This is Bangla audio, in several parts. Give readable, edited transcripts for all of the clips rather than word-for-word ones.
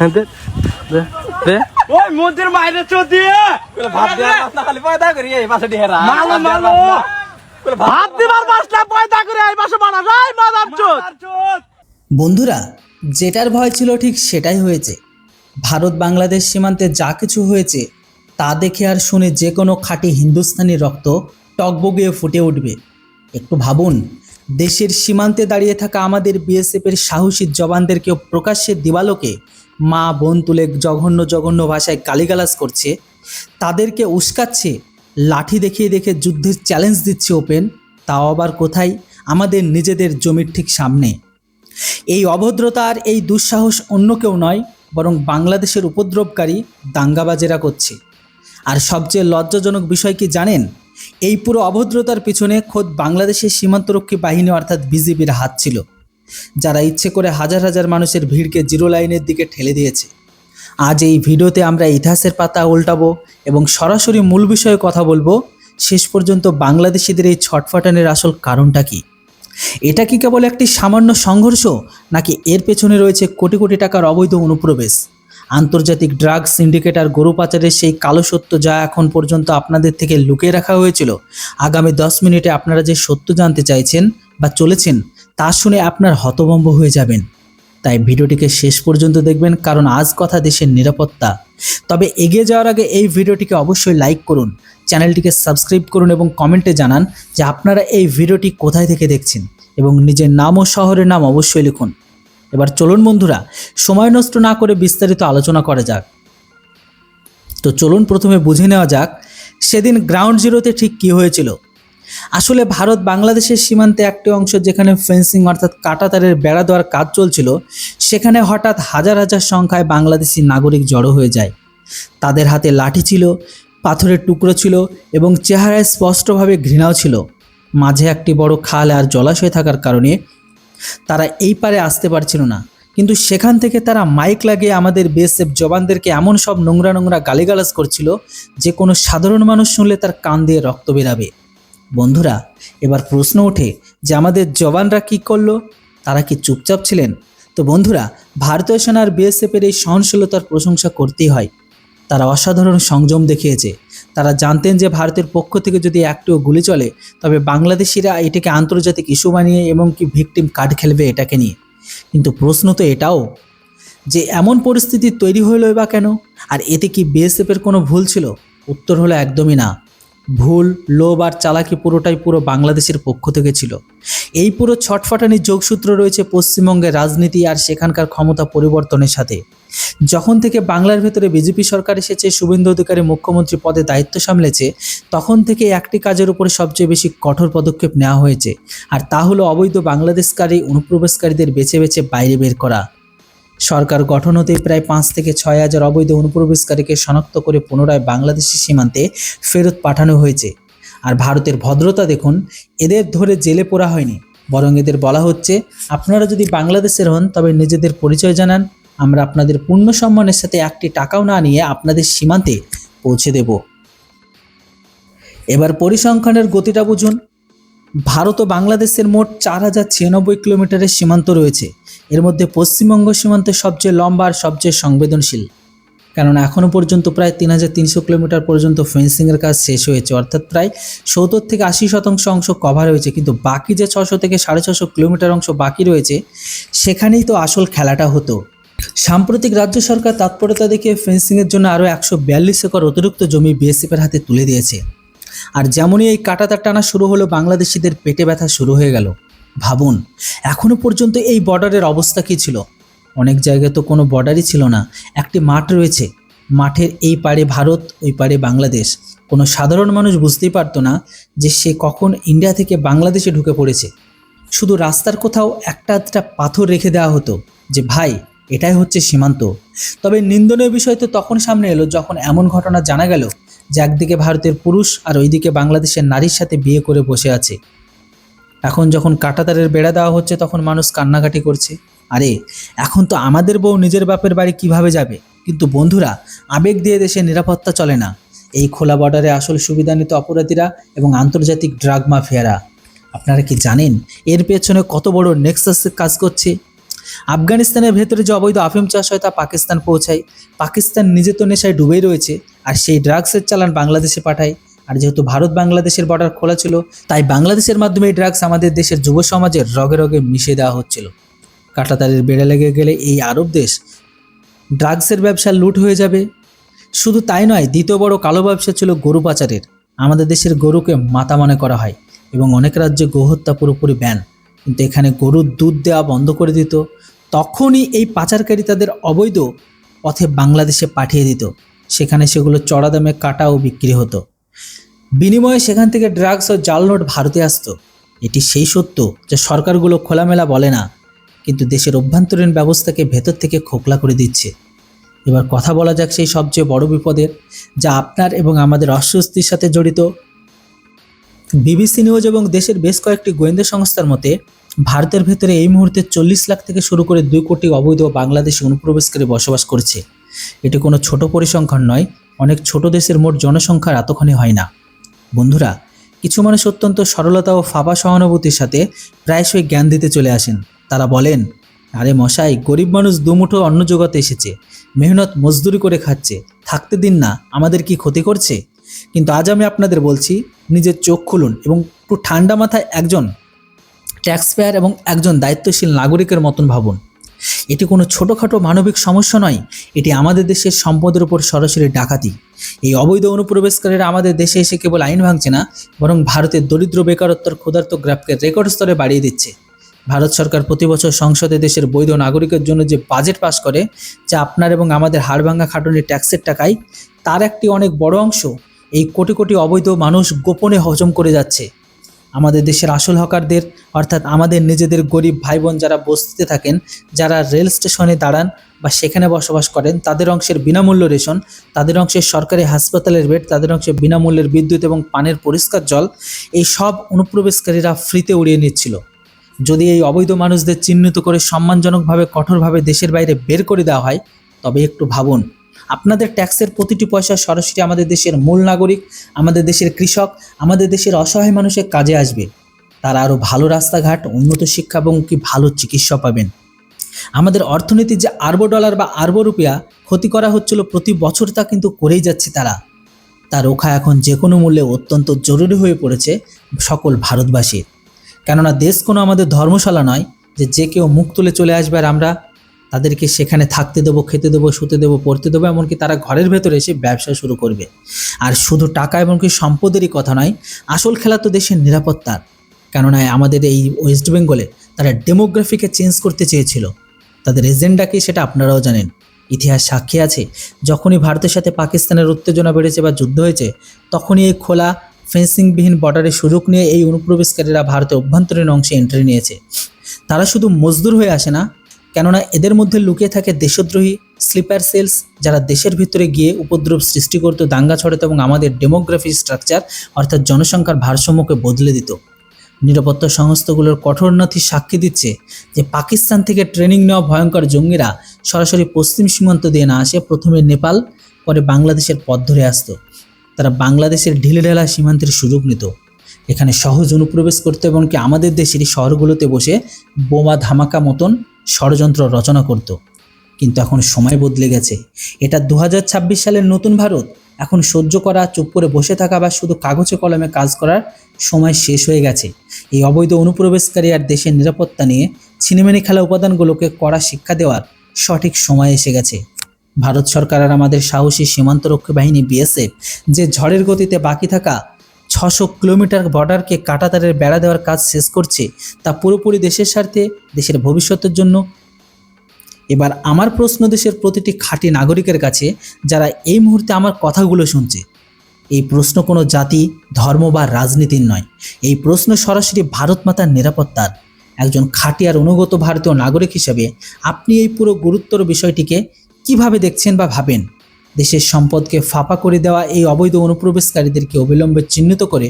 দে দে দে ওই মন্দির মাইরে চোদি ভাত দেওয়ার মাছটা খালি পয়দা করি এই মাছে ঢেরা মালো মালো ভাত দিবার মাছটা পয়দা করে এই মাছে বানা যায় মাদার চোদ। বন্ধুরা, যেটার ভয় ছিল ঠিক সেটাই হয়েছে। ভারত বাংলাদেশ সীমান্তে যা কিছু হয়েছে তা দেখে আর শুনে যে কোনো খাঁটি হিন্দুস্তানি রক্ত টকবগিয়ে ফুটে উঠবে। একটু ভাবুন, দেশের সীমান্তে দাঁড়িয়ে থাকা আমাদের বিএসএফের সাহসী জওয়ানদেরকেও প্রকাশ্যে দিবালোকে মা বোন তুলে জঘন্য জঘন্য ভাষায় গালিগালাজ করছে, তাদেরকে উস্কাচ্ছে, লাঠি দেখিয়ে দেখে যুদ্ধের চ্যালেঞ্জ দিচ্ছে ওপেন, তাও আবার কোথায়? আমাদের নিজেদের জমির ঠিক সামনে। এই অভদ্রতা আর এই দুঃসাহস অন্য কেউ নয়, বরং বাংলাদেশের উপদ্রবকারী দাঙ্গাবাজেরা করছে। আর সবচেয়ে লজ্জাজনক বিষয় কি জানেন? এই পুরো অভদ্রতার পিছনে খোদ বাংলাদেশের সীমান্তরক্ষী বাহিনী অর্থাৎ বিজিবির হাত ছিল, যারা ইচ্ছে করে হাজার হাজার মানুষের ভিড়কে জিরো লাইনের দিকে ঠেলে দিয়েছে। আজ এই ভিডিওতে আমরা ইতিহাসের পাতা উল্টাবো এবং সরাসরি মূল বিষয়ে কথা বলবো। শেষ পর্যন্ত বাংলাদেশিদের এই ছটফটানের আসল কারণটা কি? এটা কি কেবল একটি সামান্য সংঘর্ষ, নাকি এর পেছনে রয়েছে কোটি কোটি টাকার অবৈধ অনুপ্রবেশ, আন্তর্জাতিক ড্রাগ সিন্ডিকেট আর গরু পাচারের সেই কালো সত্য যা এখন পর্যন্ত আপনাদের থেকে লুকিয়ে রাখা হয়েছিল? আগামী 10 মিনিটে আপনারা যে সত্য জানতে চাইছেন বা চলেছেন তা শুনে আপনার হতভম্ব হয়ে যাবেন। তাই ভিডিওটিকে শেষ পর্যন্ত দেখবেন, কারণ আজ কথা দেশের নিরাপত্তা। তবে এগিয়ে যাওয়ার আগে এই ভিডিওটিকে অবশ্যই লাইক করুন, চ্যানেলটিকে সাবস্ক্রাইব করুন এবং কমেন্টে জানান যে আপনারা এই ভিডিওটি কোথায় থেকে দেখছেন এবং নিজের নাম ও শহরের নাম অবশ্যই লিখুন। এবার চলুন বন্ধুরা, সময় নষ্ট না করে বিস্তারিত আলোচনা করা যাক। তো চলুন প্রথমে বুঝে নেওয়া যাক সেদিন গ্রাউন্ড জিরোতে ঠিক কী হয়েছিল। আসলে ভারত বাংলাদেশের সীমান্তে একটি অংশ যেখানে ফেন্সিং অর্থাৎ কাঁটাতারের বেড়া দেওয়ার কাজ চলছিল, সেখানে হঠাৎ হাজার হাজার সংখ্যায় বাংলাদেশি নাগরিক জড়ো হয়ে যায়। তাদের হাতে লাঠি ছিল, পাথরের টুকরো ছিল এবং চেহারায় স্পষ্টভাবে ঘৃণাও ছিল। মাঝে একটি বড় খাল আর জলাশয় থাকার কারণে তারা এই পারে আসতে পারছিল না, কিন্তু সেখান থেকে তারা মাইক লাগিয়ে আমাদের বিএসএফ জওয়ানদেরকে এমন সব নোংরা নোংরা গালিগালাজ করছিল যে কোনো সাধারণ মানুষ শুনলে তার কান দিয়ে রক্ত বেরাবে। বন্ধুরা, এবার প্রশ্ন ওঠে যে আমাদের জওয়ানরা কি করলো? তারা কি চুপচাপ ছিলেন? তো বন্ধুরা, ভারতীয় সেনার বিএসএফের এই সহনশীলতার প্রশংসা করতেই হয়। তারা অসাধারণ সংযম দেখিয়েছে। তারা জানতেন যে ভারতের পক্ষ থেকে যদি একটিও গুলি চলে তবে বাংলাদেশিরা এটাকে আন্তর্জাতিক ইস্যু বানিয়ে এমনকি ভিকটিম কার্ড খেলবে এটাকে নিয়ে। কিন্তু প্রশ্ন তো এটাও যে এমন পরিস্থিতি তৈরি হলো বা কেন? আর এতে কি বিএসএফের কোনো ভুল ছিল? উত্তর হলো একদমই না। ভুল, লোভ আর চালাকি পুরোটাই পুরো বাংলাদেশের পক্ষ থেকে ছিল। এই পুরো ছটফটানির যোগসূত্র রয়েছে পশ্চিমবঙ্গের রাজনীতি আর সেখানকার ক্ষমতা পরিবর্তনের সাথে। যখন থেকে বাংলার ভেতরে বিজেপি সরকার এসেছে, শুভেন্দু অধিকারী মুখ্যমন্ত্রী পদে দায়িত্ব সামলেছে, তখন থেকে একটি কাজের উপরে সবচেয়ে বেশি কঠোর পদক্ষেপ নেওয়া হয়েছে, আর তা হলো অবৈধ বাংলাদেশকারী অনুপ্রবেশকারীদের বেছে বেছে বাইরে বের করা। সরকার গঠন হতে প্রায় 5 থেকে 6 হাজার অবৈধ অনুপ্রবেশকারীকে শনাক্ত করে পুনরায় বাংলাদেশি সীমান্তে ফেরত পাঠানো হয়েছে। আর ভারতের ভদ্রতা দেখুন, এদের ধরে জেলে পোরা হয়নি, বরং এদের বলা হচ্ছে আপনারা যদি বাংলাদেশের হন তবে নিজেদের পরিচয় জানান, আমরা আপনাদের পূর্ণ সম্মানের সাথে একটি টাকাও না নিয়ে আপনাদের সীমান্তে পৌঁছে দেব। এবার পরিসংখ্যানের গতিটা বুঝুন। ভারত ও বাংলাদেশের মোট 4096 কিলোমিটারের সীমান্ত রয়েছে। এর মধ্যে পশ্চিমবঙ্গ সীমান্ত সবচেয়ে লম্বা আর সবচেয়ে সংবেদনশীল, কারণ এখনও পর্যন্ত প্রায় 3300 কিলোমিটার পর্যন্ত ফেন্সিংয়ের কাজ শেষ হয়েছে, অর্থাৎ প্রায় 70 থেকে 80% অংশ কভার হয়েছে। কিন্তু বাকি যে 600 থেকে 650 কিলোমিটার অংশ বাকি রয়েছে, সেখানেই তো আসল খেলাটা হতো। সাম্প্রতিক রাজ্য সরকার তৎপরতা দেখে ফেন্সিংয়ের জন্য আরও 142 একর অতিরিক্ত জমি বিএসএফের হাতে তুলে দিয়েছে। আর যেমনই এই কাঁটাতার টানা শুরু হলো, বাংলাদেশিদের পেটে ব্যথা শুরু হয়ে গেল। ভাবুন, এখনও পর্যন্ত এই বর্ডারের অবস্থা কী ছিল? অনেক জায়গায় তো কোনো বর্ডারই ছিল না, একটি মাঠ রয়েছে, মাঠের এই পারে ভারত, ওই পারে বাংলাদেশ। কোনো সাধারণ মানুষ বুঝতেই পারতো না যে সে কখন ইন্ডিয়া থেকে বাংলাদেশে ঢুকে পড়েছে। শুধু রাস্তার কোথাও একটা পাথর রেখে দেওয়া হতো যে ভাই এটাই হচ্ছে সীমান্ত। তবে নিন্দনীয় বিষয় তো তখন সামনে এলো যখন এমন ঘটনা জানা গেল যে একদিকে ভারতের পুরুষ আর ওইদিকে বাংলাদেশের নারীর সাথে বিয়ে করে বসে আছে। এখন যখন কাঁটাতারের বেড়া দেওয়া হচ্ছে তখন মানুষ কান্নাকাটি করছে, আরে এখন তো আমাদের বউ নিজের বাপের বাড়ি কিভাবে যাবে? কিন্তু বন্ধুরা, আবেগ দিয়ে দেশের নিরাপত্তা চলে না। এই খোলা বর্ডারে আসল সুবিধা নিত অপরাধীরা এবং আন্তর্জাতিক ড্রাগ মাফিয়ারা। আপনারা কি জানেন এর পেছনে কত বড় নেক্সাস কাজ করছে? আফগানিস্তানের ভেতরে যে অবৈধ আফিম চাষ হয় তা পাকিস্তান পৌঁছায়। পাকিস্তান নিজে তো নেশায় ডুবেই রয়েছে, আর সেই ড্রাগসের চালান বাংলাদেশে পাঠায়। আর যেহেতু ভারত বাংলাদেশের বর্ডার খোলা ছিল, তাই বাংলাদেশের মাধ্যমে এই ড্রাগস আমাদের দেশের যুব সমাজের রগে রগে মিশিয়ে দেওয়া হচ্ছিল। কাঁটাতারের বেড়ে লেগে গেলে এই আরব দেশ ড্রাগসের ব্যবসা লুট হয়ে যাবে। শুধু তাই নয়, দ্বিতীয় বড় কালো ব্যবসা ছিল গরু পাচারের। আমাদের দেশের গরুকে মাথা মনে করা হয় এবং অনেক রাজ্যে গোহত্যা পুরোপুরি ব্যান, কিন্তু এখানে গরুর দুধ দেওয়া বন্ধ করে দিত। তখনই এই পাচারকারী তাদের অবৈধ পথে বাংলাদেশে পাঠিয়ে দিত। সেখানে সেগুলো চড়া দামে কাটা ও বিক্রি হতো। বিনিময়ে সেখান থেকে ড্রাগস ও জাল নোট ভারতে আসতো। এটি সেই সত্য যা সরকারগুলো খোলামেলা বলে না, কিন্তু দেশের অভ্যন্তরীণ ব্যবস্থাকে ভেতর থেকে খোকলা করে দিচ্ছে। এবার কথা বলা যাক সেই সবচেয়ে বড় বিপদের, যা আপনার এবং আমাদের অস্বস্তির সাথে জড়িত। বিবিসি নিউজ এবং দেশের বেশ কয়েকটি গোয়েন্দা সংস্থার মতে ভারতের ভেতরে এই মুহূর্তে 40 লাখ থেকে শুরু করে 2 কোটি অবৈধ বাংলাদেশি অনুপ্রবেশকারী বসবাস করছে। এটি কোনো ছোট পরিসংখ্যান নয়। অনেক ছোট দেশের মোট জনসংখ্যার এতখানি হয় না। বন্ধুরা, কিছু মানুষ অত্যন্ত সরলতা ও ফাঁপা সহানুভূতির সাথে প্রায়শই জ্ঞান দিতে চলে আসেন। তারা বলেন, আরে মশাই, গরিব মানুষ দুমুঠো অন্ন জোগাতে এসেছে, মেহনত মজদুরি করে খাচ্ছে, থাকতে দিন না, আমাদের কি ক্ষতি করছে? কিন্তু আজ আমি আপনাদের বলছি, নিজের চোখ খুলুন এবং একটু ঠান্ডা মাথায় একজন ট্যাক্সপেয়ার এবং একজন দায়িত্বশীল নাগরিকের মতন ভাবুন। এটি কোনো ছোটোখাটো মানবিক সমস্যা নয়, এটি আমাদের দেশের সম্পদের উপর সরাসরি ডাকাতি। এই অবৈধ অনুপ্রবেশকারীরা আমাদের দেশে এসে কেবল আইন ভাঙছে না, বরং ভারতের দরিদ্র বেকারত্বের ক্ষুধার্ত গ্রাফকে রেকর্ড স্তরে বাড়িয়ে দিচ্ছে। ভারত সরকার প্রতি বছর সংসদে দেশের বৈধ নাগরিকের জন্য যে বাজেট পাস করে, যা আপনার এবং আমাদের হাড়ভাঙ্গা খাটুনি ট্যাক্সের টাকায়, তার একটি অনেক বড় অংশ এই কোটি কোটি অবৈধ মানুষ গোপনে হজম করে যাচ্ছে। আমাদের দেশের আসল হকারদের, অর্থাৎ আমাদের নিজেদের গরিব ভাই বোন যারা বস্তিতে থাকেন, যারা রেল স্টেশনে দাঁড়ান বা সেখানে বসবাস করেন, তাদের অংশের বিনামূল্য রেশন, তাদের অংশের সরকারি হাসপাতালের বেড, তাদের অংশের বিনামূল্যের বিদ্যুৎ এবং পানের পরিষ্কার জল, এই সব অনুপ্রবেশকারীরা ফ্রিতে উড়িয়ে নিচ্ছিল। যদি এই অবৈধ মানুষদের চিহ্নিত করে সম্মানজনকভাবে কঠোরভাবে দেশের বাইরে বের করে দেওয়া হয়, তবে একটু ভাবুন, আপনাদের ট্যাক্সের প্রতিটি পয়সা সরাসরি আমাদের দেশের মূল নাগরিক, আমাদের দেশের কৃষক, আমাদের দেশের অসহায় মানুষের কাজে আসবে। তারা আরও ভালো রাস্তাঘাট, উন্নত শিক্ষা এবং কি ভালো চিকিৎসা পাবেন। আমাদের অর্থনীতির যে আরব ডলার বা আরব রুপিয়া ক্ষতি করা হচ্ছিল প্রতি বছর, তা কিন্তু করেই যাচ্ছে তারা। তা রোখা এখন যে কোনো মূল্যে অত্যন্ত জরুরি হয়ে পড়েছে সকল ভারতবাসীর। কেননা দেশ কোনো আমাদের ধর্মশালা নয় যে কেউ মুখ তুলে চলে আসবে আর আমরা তাদেরকে সেখানে থাকতে দেবো, খেতে দেবো, শুতে দেবো, পড়তে দেবো, এমনকি তারা ঘরের ভেতরে এসে ব্যবসা শুরু করবে। আর শুধু টাকা এমনকি সম্পদেরই কথা নয়, আসল খেলা তো দেশের নিরাপত্তার। কেননা আমাদের এই ওয়েস্ট বেঙ্গলে তারা ডেমোগ্রাফিকে চেঞ্জ করতে চেয়েছিল। তাদের এজেন্ডা কি সেটা আপনারাও জানেন। ইতিহাস সাক্ষী আছে, যখনই ভারতের সাথে পাকিস্তানের উত্তেজনা বেড়েছে বা যুদ্ধ হয়েছে, তখনই এই খোলা ফেন্সিংবিহীন বর্ডারের সুযোগ নিয়ে এই অনুপ্রবেশকারীরা ভারতের অভ্যন্তরীণ অংশে এন্ট্রি নিয়েছে। তারা শুধু মজদুর হয়ে আসে না, কেননা এদের মধ্যে লুকিয়ে থাকে দেশদ্রোহী স্লিপার সেলস, যারা দেশের ভিতরে গিয়ে উপদ্রব সৃষ্টি করত, দাঙ্গা ছড়াতো এবং আমাদের ডেমোগ্রাফি স্ট্রাকচার অর্থাৎ জনসংখ্যার ভারসাম্যকে বদলে দিত। নিরাপত্তা সংস্থাগুলোর কঠোর নথি সাক্ষী দিচ্ছে যে পাকিস্তান থেকে ট্রেনিং নেওয়া ভয়ঙ্কর জঙ্গিরা সরাসরি পশ্চিম সীমান্ত দিয়ে না আসে, প্রথমে নেপাল, পরে বাংলাদেশের পথ ধরে আসতো। তারা বাংলাদেশের ঢিলেঢালা সীমান্তের সুযোগ নিত, এখানে সহজ অনুপ্রবেশ করতে এবং কি আমাদের দেশেরই শহরগুলোতে বসে বোমা ধামাকা মতন ষড়যন্ত্র রচনা করত। কিন্তু এখন সময় বদলে গেছে। এটা 2026 সালের নতুন ভারত। এখন সহ্য করা, চুপ করে বসে থাকা বা শুধু কাগজে কলমে কাজ করার সময় শেষ হয়ে গেছে। এই অবৈধ অনুপ্রবেশকারী আর দেশের নিরাপত্তা নিয়ে ছিনিমিনি খেলা উপাদানগুলোকে কড়া শিক্ষা দেওয়ার সঠিক সময় এসে গেছে। ভারত সরকার আর আমাদের সাহসী সীমান্তরক্ষী বাহিনী বিএসএফ যে ঝড়ের গতিতে বাকি থাকা 600 কিলোমিটার বর্ডারকে কাঁটাতারের বেড়া দেওয়ার কাজ শেষ করছে, তা পুরোপুরি দেশের স্বার্থে, দেশের ভবিষ্যতের জন্য। এবার আমার প্রশ্ন দেশের প্রতিটি খাঁটি নাগরিকের কাছে, যারা এই মুহূর্তে আমার কথাগুলো শুনছে। এই প্রশ্ন কোনো জাতি, ধর্ম বা রাজনীতির নয়। এই প্রশ্ন সরাসরি ভারত মাতার নিরাপত্তার। একজন খাঁটি আর অনুগত ভারতীয় নাগরিক হিসেবে আপনি এই পুরো গুরুত্বর বিষয়টিকে কিভাবে দেখছেন বা ভাবেন? দেশের সম্পদকে ফাঁপা করে দেওয়া এই অবৈধ অনুপ্রবেশকারীদেরকে অবিলম্বে চিহ্নিত করে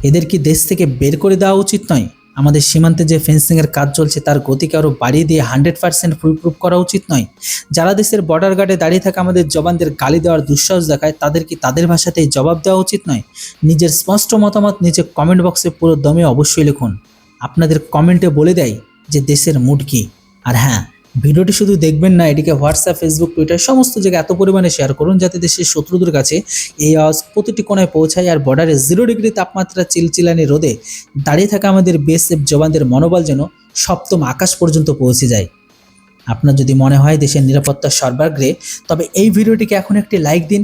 এদের কি দেশ থেকে বের করে দেওয়া উচিত নয়? আমাদের সীমান্তে যে ফেন্সিংয়ের কাজ চলছে তার গতিকে আরও বাড়িয়ে দিয়ে 100% ফুলপ্রুফ করা উচিত নয়? যারা দেশের বর্ডার গার্ডে দাঁড়িয়ে থাকা আমাদের জওয়ানদের গালি দেওয়ার দুঃসাহস দেখায়, তাদের কি তাদের ভাষাতেই জবাব দেওয়া উচিত নয়? নিজের স্পষ্ট মতামত নিজে কমেন্ট বক্সে পুরো দমে অবশ্যই লিখুন। আপনাদের কমেন্টে বলে দেয় যে দেশের মুড কী। আর হ্যাঁ, ভিডিওটি শুধু দেখবেন না, এটিকে হোয়াটসঅ্যাপ, ফেসবুক, টুইটার সমস্ত জায়গায় এত পরিমাণে শেয়ার করুন যাতে দেশের শত্রুদের কাছে এই আওয়াজ প্রতিটি কোণায় পৌঁছায় আর বর্ডারে 0 ডিগ্রি তাপমাত্রা চিলচিলানি রোদে দাঁড়িয়ে থাকা আমাদের বিএসএফ জওয়ানদের মনোবল যেন সপ্তম আকাশ পর্যন্ত পৌঁছে যায়। আপনার যদি মনে হয় দেশের নিরাপত্তা সর্বাগ্রে, তবে এই ভিডিওটিকে এখন একটি লাইক দিন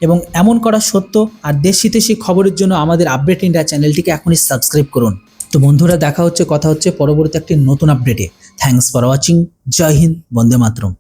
এবং এমন করা সত্য আর দেশ হিতৈষী খবরের জন্য আমাদের আপডেট ইন্ডিয়া চ্যানেলটিকে এখনই সাবস্ক্রাইব করুন। তো বন্ধুরা, দেখা হচ্ছে কথা হচ্ছে পরবর্তী একটি নতুন আপডেটে। Thanks for watching. জয় হিন্দ, বন্দে মাতরম।